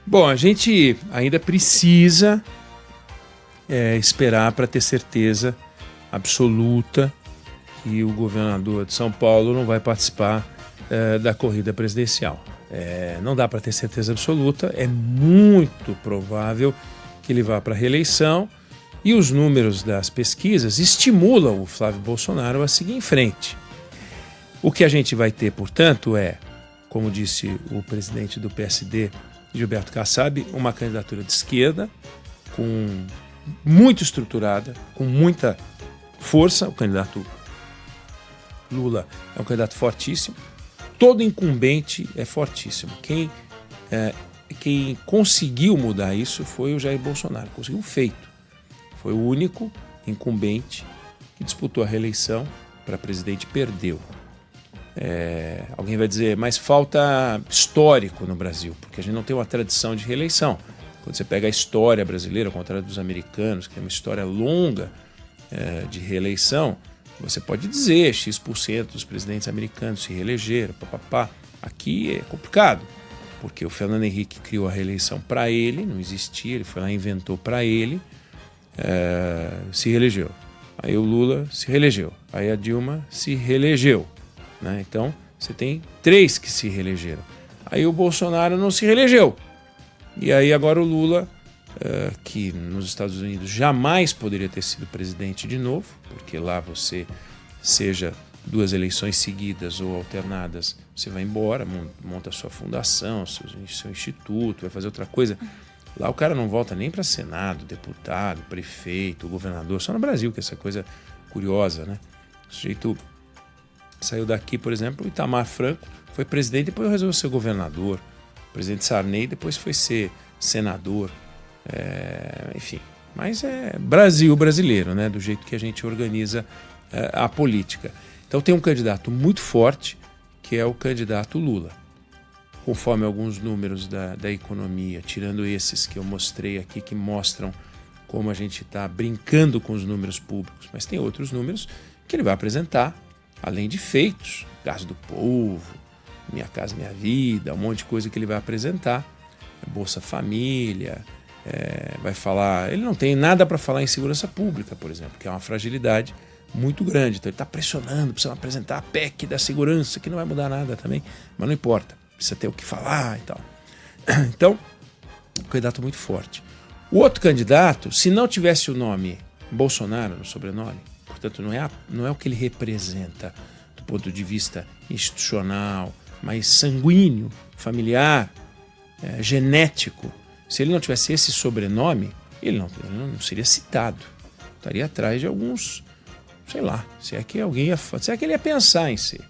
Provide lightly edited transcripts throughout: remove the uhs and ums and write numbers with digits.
Bom, a gente ainda precisa esperar para ter certeza absoluta que o governador de São Paulo não vai participar da corrida presidencial. Não dá para ter certeza absoluta, é muito provável que ele vá para a reeleição e os números das pesquisas estimulam o Flávio Bolsonaro a seguir em frente. O que a gente vai ter, portanto, como disse o presidente do PSD, Gilberto Kassab, uma candidatura de esquerda, muito estruturada, com muita força. O candidato Lula é um candidato fortíssimo. Todo incumbente é fortíssimo. Quem conseguiu mudar isso foi o Jair Bolsonaro. Conseguiu um feito. Foi o único incumbente que disputou a reeleição para presidente e perdeu. Alguém vai dizer, mas falta histórico no Brasil, porque a gente não tem uma tradição de reeleição. Quando você pega a história brasileira, ao contrário dos americanos, que tem uma história longa de reeleição, você pode dizer X% dos presidentes americanos se reelegeram, papapá. Aqui é complicado, porque o Fernando Henrique criou a reeleição para ele, não existia, ele foi lá e inventou para ele, se reelegeu. Aí o Lula se reelegeu, aí a Dilma se reelegeu. Então, você tem 3 que se reelegeram. Aí o Bolsonaro não se reelegeu. E aí agora o Lula, que nos Estados Unidos jamais poderia ter sido presidente de novo, porque lá você, seja 2 eleições seguidas ou alternadas, você vai embora, monta a sua fundação, seu instituto, vai fazer outra coisa. Lá o cara não volta nem para Senado, deputado, prefeito, governador, só no Brasil, que é essa coisa curiosa, né? O sujeito saiu daqui, por exemplo, o Itamar Franco foi presidente, depois resolveu ser governador. O presidente Sarney depois foi ser senador. Enfim, mas é Brasil brasileiro, né? Do jeito que a gente organiza a política. Então tem um candidato muito forte, que é o candidato Lula. Conforme alguns números da economia, tirando esses que eu mostrei aqui, que mostram como a gente está brincando com os números públicos, mas tem outros números que ele vai apresentar, além de feitos, gasto do povo, Minha Casa Minha Vida, um monte de coisa que ele vai apresentar, Bolsa Família, vai falar, ele não tem nada para falar em segurança pública, por exemplo, que é uma fragilidade muito grande, então ele está pressionando, precisa apresentar a PEC da segurança, que não vai mudar nada também, mas não importa, precisa ter o que falar e tal. Então, um candidato muito forte. O outro candidato, se não tivesse o nome Bolsonaro no sobrenome, portanto, não é o que ele representa do ponto de vista institucional, mas sanguíneo, familiar, genético. Se ele não tivesse esse sobrenome, ele não seria citado. Estaria atrás de alguns, sei lá, se é que ele ia pensar em ser.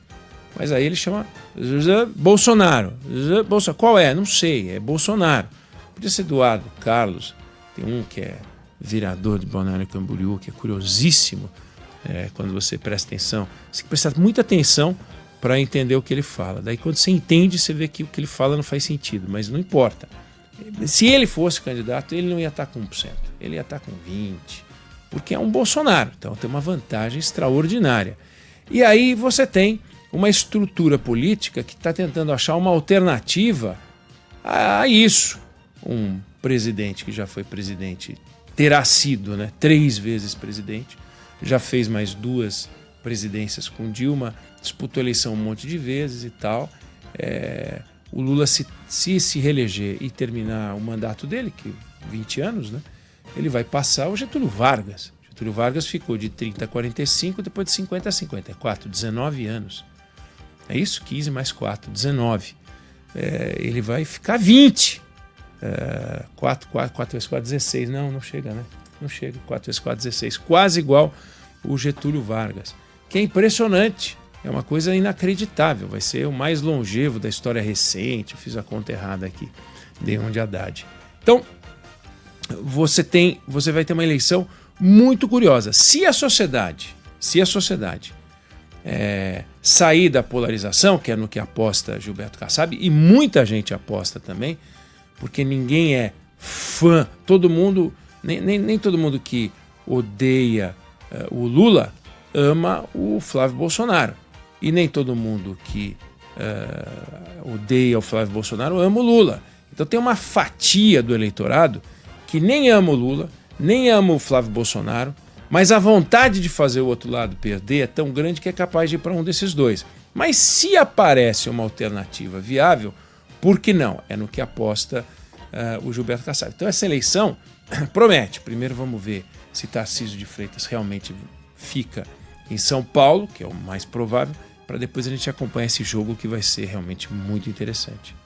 Mas aí ele chama Bolsonaro. Qual é? Não sei, é Bolsonaro. Podia ser Eduardo Carlos, tem um que é vereador de Balneário Camboriú, que é curiosíssimo. Quando você presta atenção, você tem que prestar muita atenção para entender o que ele fala. Daí quando você entende, você vê que o que ele fala não faz sentido, mas não importa. Se ele fosse candidato, ele não ia estar com 1%, ele ia estar com 20%, porque é um Bolsonaro, então tem uma vantagem extraordinária. E aí você tem uma estrutura política que está tentando achar uma alternativa a isso. Um presidente que já foi presidente, terá sido, 3 vezes presidente, já fez mais 2 presidências com Dilma, disputou a eleição um monte de vezes e tal. O Lula, se reeleger e terminar o mandato dele, que 20 anos, ele vai passar o Getúlio Vargas. Getúlio Vargas ficou de 30 a 45, depois de 50 a 54, 19 anos. É isso? 15 mais 4, 19. Ele vai ficar 20. 4 vezes 4, 16. Não chega, Não chega. 4 vezes 4, 16. Quase igual o Getúlio Vargas. Que é impressionante. É uma coisa inacreditável. Vai ser o mais longevo da história recente. Eu fiz a conta errada aqui. Dei um de Haddad. Então, você vai ter uma eleição muito curiosa. Se a sociedade sair da polarização, que é no que aposta Gilberto Kassab, e muita gente aposta também, porque ninguém é fã, todo mundo, nem todo mundo que odeia o Lula ama o Flávio Bolsonaro, e nem todo mundo que odeia o Flávio Bolsonaro ama o Lula. Então tem uma fatia do eleitorado que nem ama o Lula, nem ama o Flávio Bolsonaro, mas a vontade de fazer o outro lado perder é tão grande que é capaz de ir para um desses dois. Mas se aparece uma alternativa viável, por que não? É no que aposta o Gilberto Kassab. Então essa eleição promete. Primeiro vamos ver se Tarcísio de Freitas realmente fica em São Paulo, que é o mais provável, para depois a gente acompanhar esse jogo que vai ser realmente muito interessante.